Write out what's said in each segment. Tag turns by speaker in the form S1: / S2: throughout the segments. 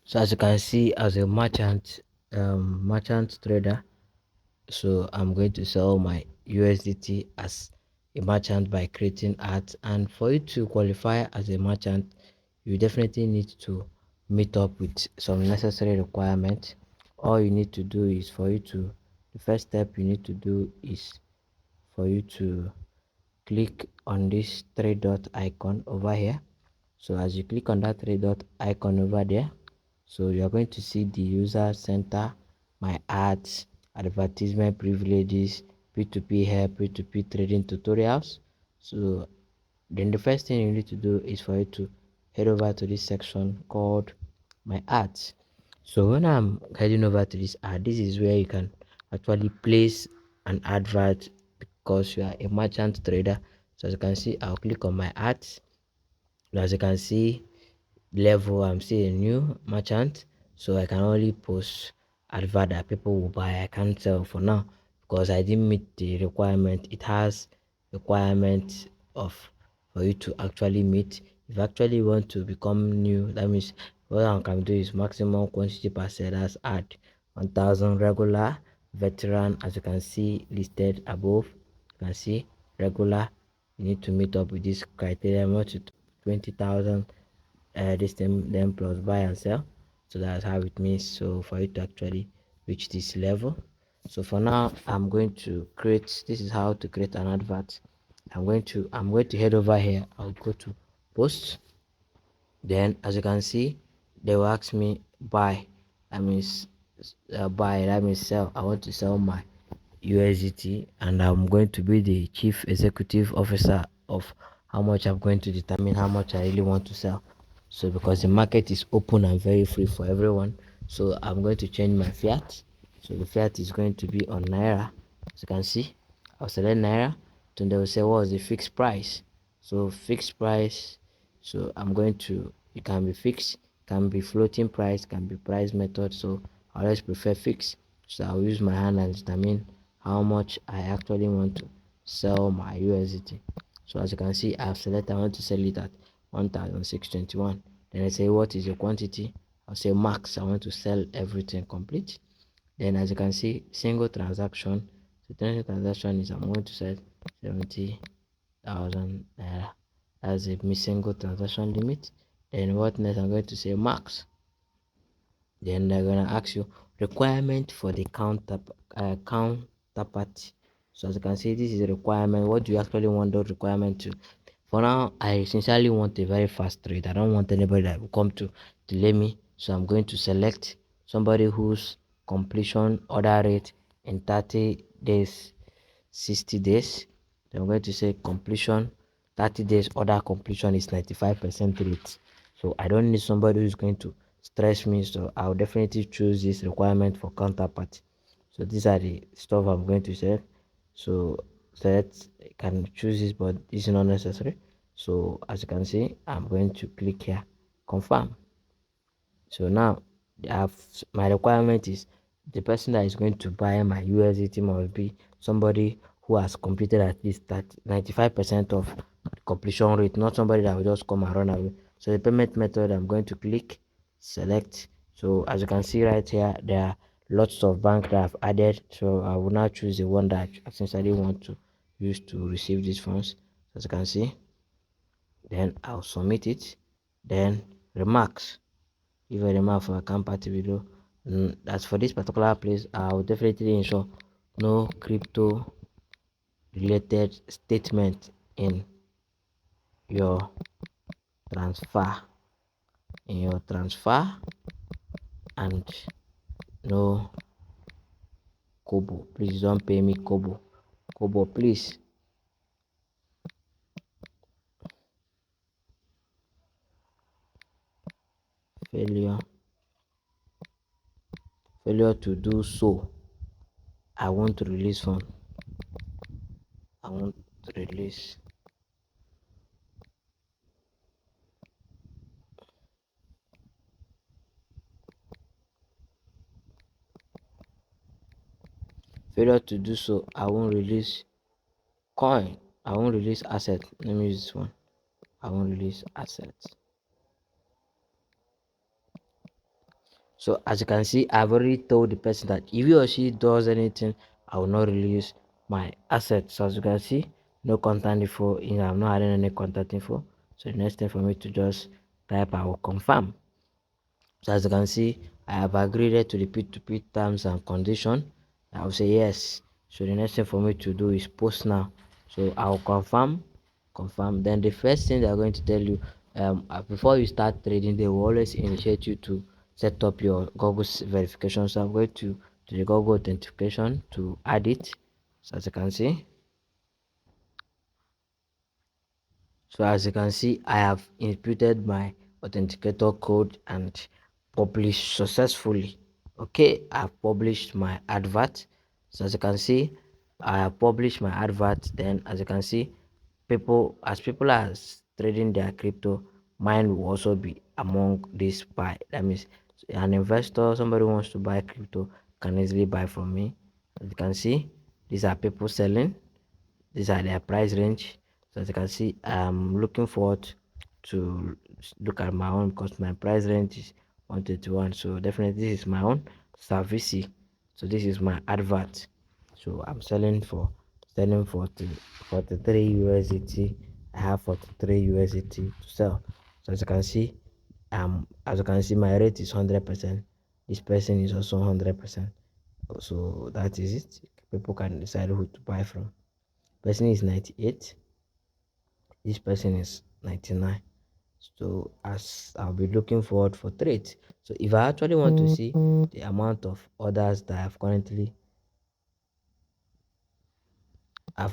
S1: So as you can see, as a merchant trader, so I'm going to sell my USDT as a merchant by creating ads. And for you to qualify as a merchant, you definitely need to meet up with some necessary requirements. All you need to do is for you to the first step you need to do is for you to click on this three dot icon over here. So as you click on that three dot icon over there, so you are going to see the user center, my ads, advertisement privileges, P2P help, P2P trading tutorials. So then the first thing you need to do is for you to head over to this section called my ads. So when I'm heading over to this ad, this is where you can actually place an advert because you are a merchant trader. So as you can see, I'll click on my ads. As you can see, level, I'm still a new merchant, so I can only post advert that people will buy. I can't sell for now because I didn't meet the requirement. It has requirement of for you to actually meet. If you actually want to become new, that means what I can do is maximum quantity per sellers add 1000 regular veteran. As you can see listed above, you can see regular, you need to meet up with this criteria. I want to 20,000 this thing then plus buy and sell. So that's how it means. So for you to actually reach this level, so for now I'm going to create, this is how to create an advert. I'm going to head over here. I'll go to post. Then as you can see, they will ask me buy, that means buy, that means sell. I want to sell my USDT, and I'm going to be the chief executive officer of how much I'm going to determine how much I really want to sell. So because the market is open and very free for everyone, so I'm going to change my fiat. So the fiat is going to be on naira. As you can see, I'll select naira. Then they will say what is the fixed price. So fixed price, so I'm going to, it can be fixed, can be floating price, can be price method. So I always prefer fixed. So I'll use my hand and determine how much I actually want to sell my USDT. So as you can see, I've selected I want to sell it at 1621. Then I say what is your quantity? I'll say max. I want to sell everything complete. Then as you can see, single transaction. So single transaction is I'm going to sell 70,000 naira. That's a single transaction limit. Then what next? I'm going to say max. Then they're gonna ask you requirement for the counterparty. So as you can see, this is a requirement. What do you actually want the requirement to? For now, I sincerely want a very fast trade. I don't want anybody that will come to delay me. So I'm going to select somebody whose completion order rate in 30 days, 60 days. Then I'm going to say completion 30 days order completion is 95% rate. So I don't need somebody who's going to stress me, so I'll definitely choose this requirement for counterpart. So these are the stuff I'm going to set. So select, I can choose this, but this is not necessary. So as you can see, I'm going to click here confirm. So now have my requirement is the person that is going to buy my USDT must be somebody who has completed at least that 95% of completion rate, not somebody that will just come and run away. So the payment method, I'm going to click select. So as you can see right here, there are lots of bank that I've added. So I will now choose the one that I essentially want to use to receive these funds. As you can see, then I'll submit it. Then remarks, give a remark for account party below. As for this particular place, I will definitely ensure no crypto related statement in your transfer and no kobo. Please don't pay me kobo, please. Failure failure to do so, I won't release fund. I won't release. Failure to do so, I won't release coin. I won't release asset. Let me use this one. I won't release assets. So as you can see, I've already told the person that if he or she does anything, I will not release my assets. So as you can see, no contact info. I'm not adding any contact info. So the next thing for me to just type, I will confirm. So as you can see, I have agreed to the P2P terms and condition. I will say yes. So the next thing for me to do is post now. So I will confirm. Then the first thing they are going to tell you, before you start trading, they will always initiate you to set up your Google verification. So I'm going to the Google authentication to add it. So as you can see, so as you can see, I have inputted my authenticator code and published successfully. Okay, I've published my advert. So as you can see, I have published my advert. Then as you can see, people are trading their crypto, mine will also be among this buy. That means an investor, somebody who wants to buy crypto can easily buy from me. As you can see, these are people selling, these are their price range. So as you can see, I'm looking forward to look at my own because my price range is 121. So definitely this is my own service. So this is my advert. So I'm selling for 43 USDT. I have 43 USDT to sell. So as you can see, my rate is 100%. This person is also 100%. So that is it. People can decide who to buy from. Person is 98, this person is 99. So as I'll be looking forward for trades. So if I actually want to see the amount of orders that I've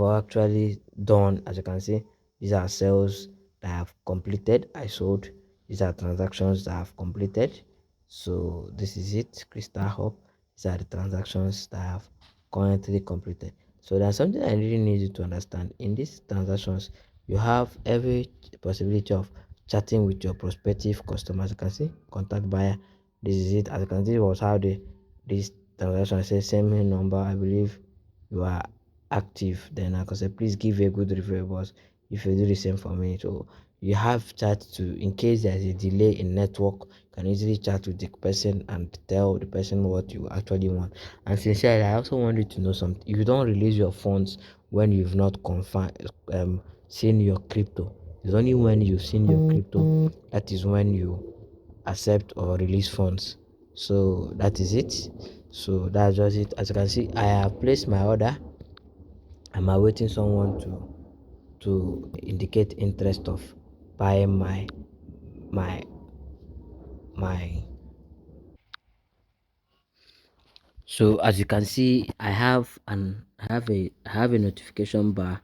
S1: actually done, as you can see, these are sales that I've completed. I sold. These are transactions that I've completed. So this is it, Crystal Hub. These are the transactions that I've currently completed. So there's something I really need you to understand. In these transactions, you have every possibility of chatting with your prospective customers. You can see contact buyer. This is it. As you can see, was how this transaction says send me number. I believe you are active. Then I can say please give a good review boss if you do the same for me. So you have chat to, in case there's a delay in network, you can easily chat with the person and tell the person what you actually want. And sincerely, I also want you to know something. If you don't release your funds when you've not confirmed seen your crypto, it's only when you've seen your crypto that is when you accept or release funds. So that is it. So that's just it. As you can see, I have placed my order. I'm awaiting someone to indicate interest of buying my my. So as you can see, I have a notification bar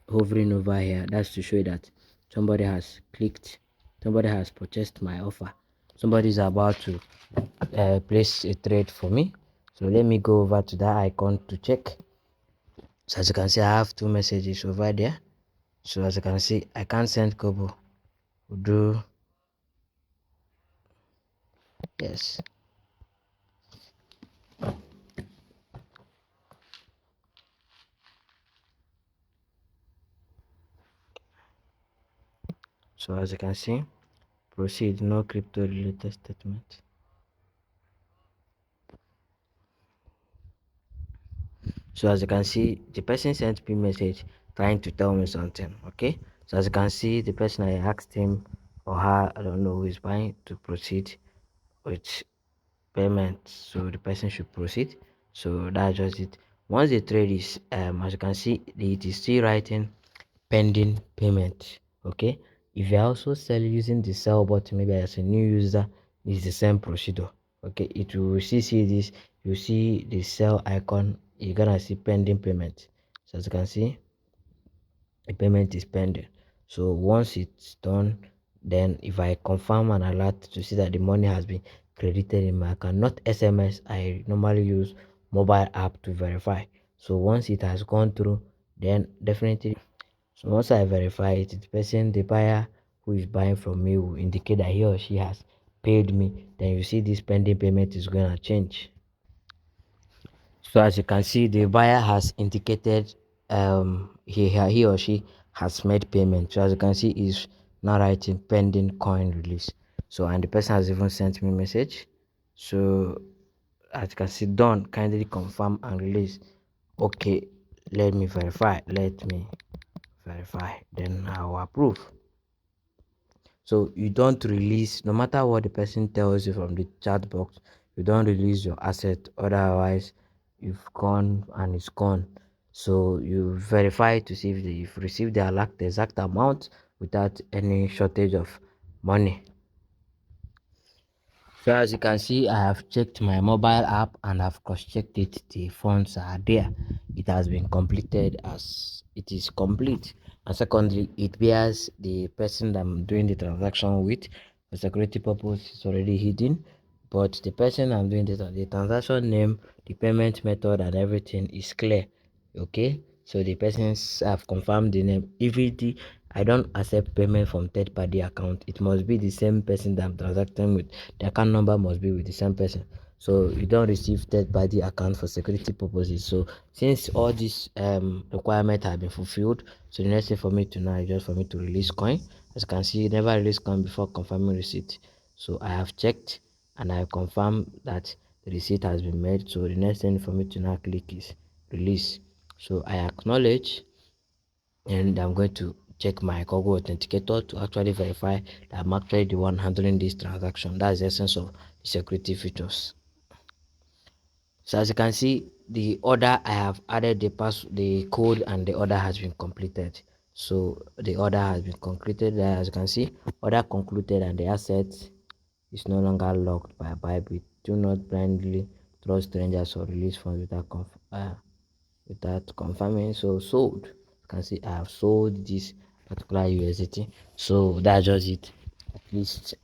S1: hovering over here. That's to show that somebody has clicked, somebody has purchased my offer, somebody is about to place a trade for me. So let me go over to that icon to check. So as you can see, I have two messages over there. So as you can see, I can't send Kobo. Do yes. So as you can see, proceed, no crypto related statement. So as you can see, the person sent me message trying to tell me something. Okay. So as you can see, the person, I asked him or her, I don't know who is buying, to proceed with payment. So the person should proceed. So that's just it. Once the trade is as you can see, it is still writing pending payment. Okay, if you are also sell using the sell button, maybe as a new user, it's the same procedure. Okay, it will see this, you see the sell icon, you're gonna see pending payment. So as you can see, the payment is pending. So once it's done, then if I confirm an alert to see that the money has been credited in my account, not SMS, I normally use mobile app to verify. So once it has gone through, then definitely, so once I verify it, the person, the buyer who is buying from me will indicate that he or she has paid me. Then you see this pending payment is going to change. So as you can see, the buyer has indicated he or she has made payment. So as you can see, is now writing pending coin release. So and the person has even sent me a message. So as you can see, done, kindly confirm and release. Okay, let me verify, then I'll approve. So you don't release, no matter what the person tells you from the chat box, you don't release your asset, otherwise you've gone and it's gone. So you verify to see if you've received the exact amount without any shortage of money. So as you can see, I have checked my mobile app and I've cross-checked it. The funds are there. It has been completed as it is complete. And secondly, it bears the person that I'm doing the transaction with. For security purpose, it's already hidden. But the person I'm doing the transaction name, the payment method, and everything is clear. Okay, so the persons have confirmed the name. If I don't accept payment from third party account, it must be the same person that I'm transacting with. The account number must be with the same person. So you don't receive third party account for security purposes. So since all these requirements have been fulfilled, so the next thing for me to now is just for me to release coin. As you can see, never release coin before confirming receipt. So I have checked and I confirm that the receipt has been made. So the next thing for me to now click is release. So I acknowledge, and I'm going to check my Google Authenticator to actually verify that I'm actually the one handling this transaction. That's the essence of the security features. So as you can see, the order I have added the code, and the order has been completed. So the order has been concluded. As you can see, order concluded, and the asset is no longer locked by Bybit. Do not blindly trust strangers or release funds without confirming. So sold. You can see I have sold this particular USDT. So that's just it. At least